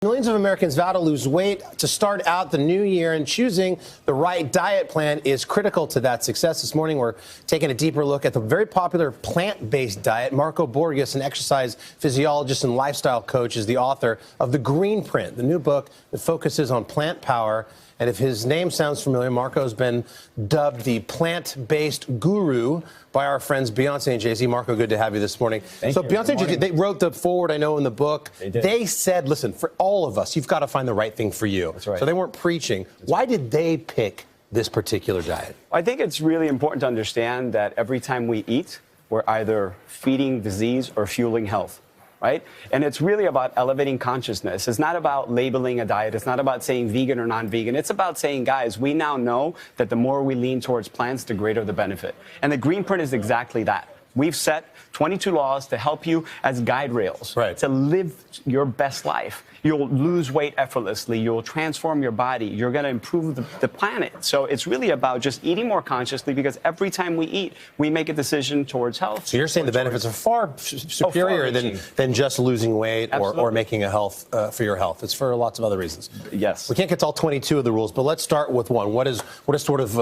Millions of Americans vow to lose weight to start out the new year, and choosing the right diet plan is critical to that success. This morning, we're taking a deeper look at the very popular plant-based diet. Marco Borges, an exercise physiologist and lifestyle coach, is the author of The Green Print, the new book that focuses on plant power. And if his name sounds familiar, Marco's been dubbed the plant-based guru by our friends Beyonce and Jay-Z. Marco, good to have you this morning. Thank you. Beyonce and Jay-Z, they wrote the foreword, I know, in the book. They did. They said, listen, for all of us, you've got to find the right thing for you. That's right. So they weren't preaching. Why did they pick this particular diet? I think it's really important to understand that every time we eat, we're either feeding disease or fueling health. Right? And it's really about elevating consciousness. It's not about labeling a diet. It's not about saying vegan or non-vegan. It's about saying, guys, we now know that the more we lean towards plants, the greater the benefit. And the Green Print is exactly that. We've set 22 laws to help you as guide rails to live your best life. You'll lose weight effortlessly. You'll transform your body. You're going to improve the planet. So it's really about just eating more consciously, because every time we eat, we make a decision towards health. So you're saying the benefits are far superior than just losing weight or making a health for your health. It's for lots of other reasons. Yes. We can't get to all 22 of the rules, but let's start with one. What is sort of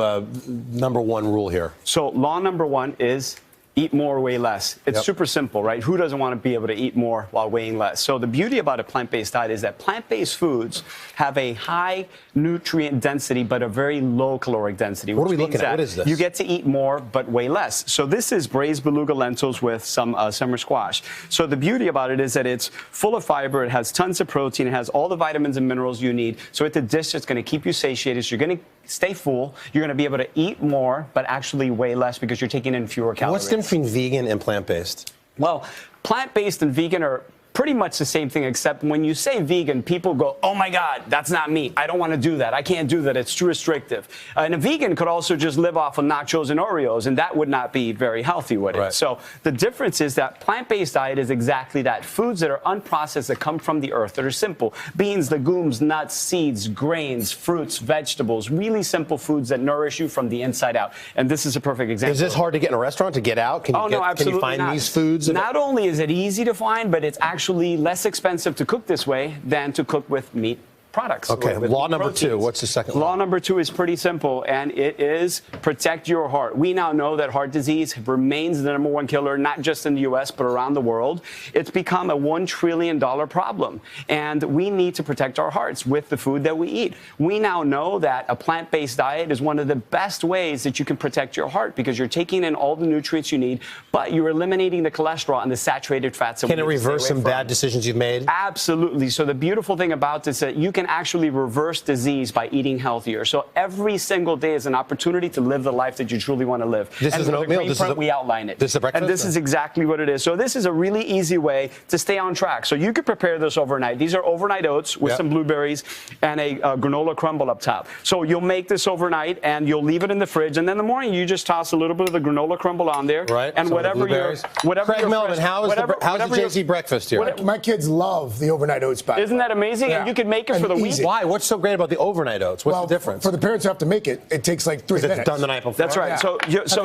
number one rule here? So law number one is eat more, weigh less. It's super simple, right? Who doesn't want to be able to eat more while weighing less? So the beauty about a plant-based diet is that plant-based foods have a high nutrient density but a very low caloric density. What are we looking at? What is this? You get to eat more but weigh less. So this is braised beluga lentils with some summer squash. So the beauty about it is that it's full of fiber, it has tons of protein, it has all the vitamins and minerals you need. So it's a dish that's going to keep you satiated. So you're going to stay full. You're going to be able to eat more but actually weigh less because you're taking in fewer calories. What's the difference between vegan and plant-based? Well, plant-based and vegan are pretty much the same thing, except when you say vegan, people go, oh my God, that's not me. I don't want to do that. I can't do that. It's too restrictive. And a vegan could also just live off of nachos and Oreos, and that would not be very healthy, would it? So the difference is that plant-based diet is exactly that. Foods that are unprocessed, that come from the earth, that are simple. Beans, legumes, nuts, seeds, grains, fruits, vegetables, really simple foods that nourish you from the inside out. And this is a perfect example. Is this hard to get in a restaurant, to get out? Can you find these foods? Not only is it easy to find, but it's actually less expensive to cook this way than to cook with meat products. Okay, law number two. What's the second law? Law number two is pretty simple, and it is protect your heart. We now know that heart disease remains the #1 killer, not just in the U.S., but around the world. It's become a $1 trillion problem, and we need to protect our hearts with the food that we eat. We now know that a plant-based diet is one of the best ways that you can protect your heart, because you're taking in all the nutrients you need, but you're eliminating the cholesterol and the saturated fats. Can it reverse some bad decisions you've made? Absolutely. So the beautiful thing about this is that you can actually reverse disease by eating healthier. So every single day is an opportunity to live the life that you truly want to live. This is an oatmeal? We outline it. This is a breakfast? And this is exactly what it is. So this is a really easy way to stay on track. So you could prepare this overnight. These are overnight oats with some blueberries and a granola crumble up top. So you'll make this overnight and you'll leave it in the fridge. And then in the morning, you just toss a little bit of the granola crumble on there. Right. And whatever Craig Melvin, how's the Jay-Z breakfast here? My kids love the overnight oats. Isn't that amazing? And you can make it for the week. Why? What's so great about the overnight oats? What's the difference? For the parents who have to make it, it takes like 3 minutes. It's done the night before. That's right. So it's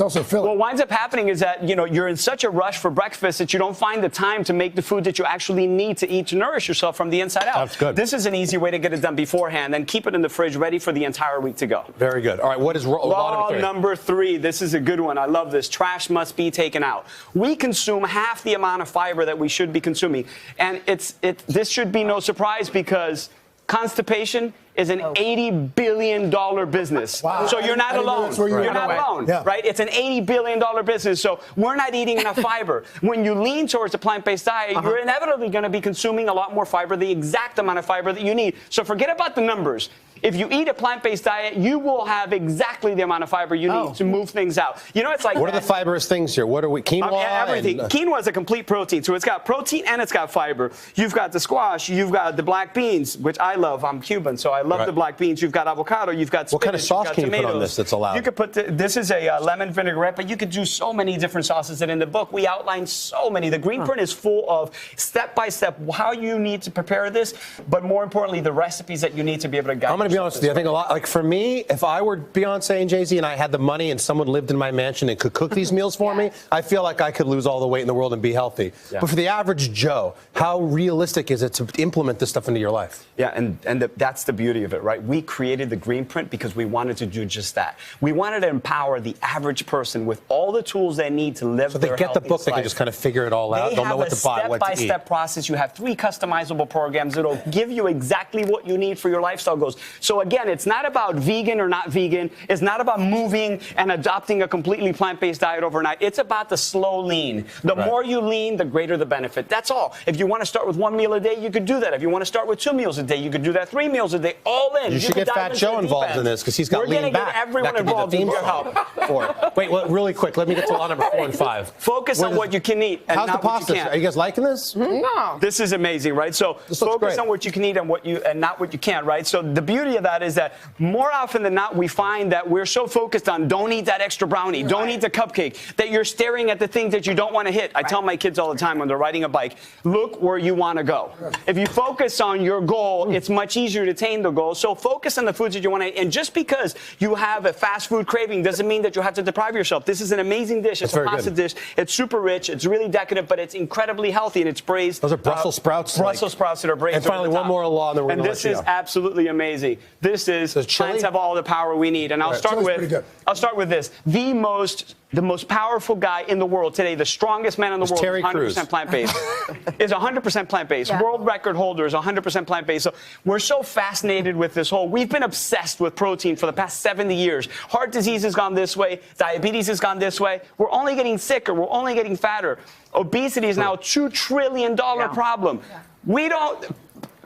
also filling. What winds up happening is that you're in such a rush for breakfast that you don't find the time to make the food that you actually need to eat to nourish yourself from the inside out. That's good. This is an easy way to get it done beforehand, then keep it in the fridge ready for the entire week to go. Very good. All right, what is law number three? This is a good one. I love this. Trash must be taken out. We consume half the amount of fiber that we should be consuming, and this should be no surprise, because constipation is an $80 billion business. Wow. So you're not alone. You're not alone, right? It's an $80 billion business. So we're not eating enough fiber. When you lean towards a plant-based diet, you're inevitably going to be consuming a lot more fiber, the exact amount of fiber that you need. So forget about the numbers. If you eat a plant-based diet, you will have exactly the amount of fiber you need to move things out. It's like... What are the fibrous things here? What are we... Quinoa? Everything. Quinoa is a complete protein. So it's got protein and it's got fiber. You've got the squash. You've got the black beans, which I love. I'm Cuban, so I love the black beans. You've got avocado. You've got spinach. What kind of sauce can you put on this that's allowed? You could put... This is a lemon vinaigrette, but you could do so many different sauces. And in the book, we outline so many. The Green Print is full of step-by-step how you need to prepare this, but more importantly, the recipes that you need to be able to guide. to be honest with you. I think a lot, like for me, if I were Beyonce and Jay-Z and I had the money and someone lived in my mansion and could cook these meals for me, I feel like I could lose all the weight in the world and be healthy. Yeah. But for the average Joe, how realistic is it to implement this stuff into your life? Yeah, and that's the beauty of it, right? We created the Green Print because we wanted to do just that. We wanted to empower the average person with all the tools they need to live So they their get the book, healthiest they can life. just kind of figure it all out. They'll know what to buy, what to eat. They have a step-by-step process. You have 3 customizable programs. It'll give you exactly what you need for your lifestyle goals. So again, it's not about vegan or not vegan. It's not about moving and adopting a completely plant-based diet overnight. It's about the slow lean. The more you lean, the greater the benefit. That's all. If you want to start with 1 meal a day, you could do that. If you want to start with 2 meals a day, you could do that. 3 meals a day, all in. You should get Fat Joe involved in this because he's got lean back. We're going to get everyone that could involved be the with theme your song help. for it. Wait, well, really quick. Let me get to law number 4 and 5. Focus on what you can eat and How's the not what you pasta? can't. Are you guys liking this? No. This is amazing, right? So This looks focus great. on what you can eat and not what you can't, right? So the beauty of that is that more often than not, we find that we're so focused on don't eat that extra brownie, don't eat the cupcake, that you're staring at the things that you don't want to hit. I tell my kids all the time when they're riding a bike, look where you want to go. If you focus on your goal, it's much easier to attain the goal. So focus on the foods that you want to eat. And just because you have a fast food craving doesn't mean that you have to deprive yourself. This is an amazing dish. It's a very pasta good. dish. It's super rich. It's really decadent, but it's incredibly healthy and it's braised. Those are Brussels sprouts, Brussels sprouts that are braised. And finally, over the one top. more law, and then we're And gonna this let you is go. absolutely amazing. This is So chili? plants have all the power we need. And I'll start Chili's pretty good. with this. The most powerful guy in the world today, the strongest man in the world, Terry is 100% Crews. plant-based. Is 100% plant-based. Yeah. World record holder is 100% plant-based. So we're so fascinated with this whole. We've been obsessed with protein for the past 70 years. Heart disease has gone this way. Diabetes has gone this way. We're only getting sicker. We're only getting fatter. Obesity is now a $2 trillion problem. We don't.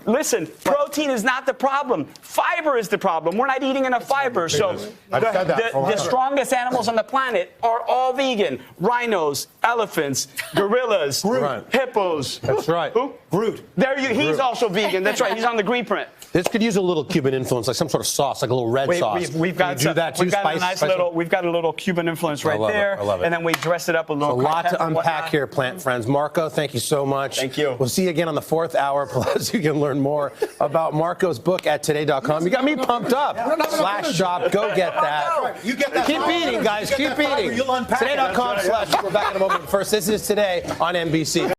Listen, protein is not the problem. Fiber is the problem. We're not eating enough fiber. So I've said that for a while. the strongest animals on the planet are all vegan. Rhinos, elephants, gorillas, Right. hippos. That's right. Who? Groot. He's also vegan. That's right. He's on the Green Print. This could use a little Cuban influence, like some sort of sauce, like a little red sauce. We've got Can you do that too. we've got a Spice- nice spice- little. We've got a little Cuban influence right love it. there. I love it. And then we dress it up a little. A lot crust to and unpack whatnot. here, plant friends. Marco, thank you so much. Thank you. We'll see you again on the 4th hour. Plus, you can learn more about Marco's book at today.com. You got me pumped up. Slash shop. Go get that. You get that Keep fiber. eating, guys. You get Keep that fiber, eating. you'll unpack it. Today.com/. We're back in a moment. First, this is Today on NBC.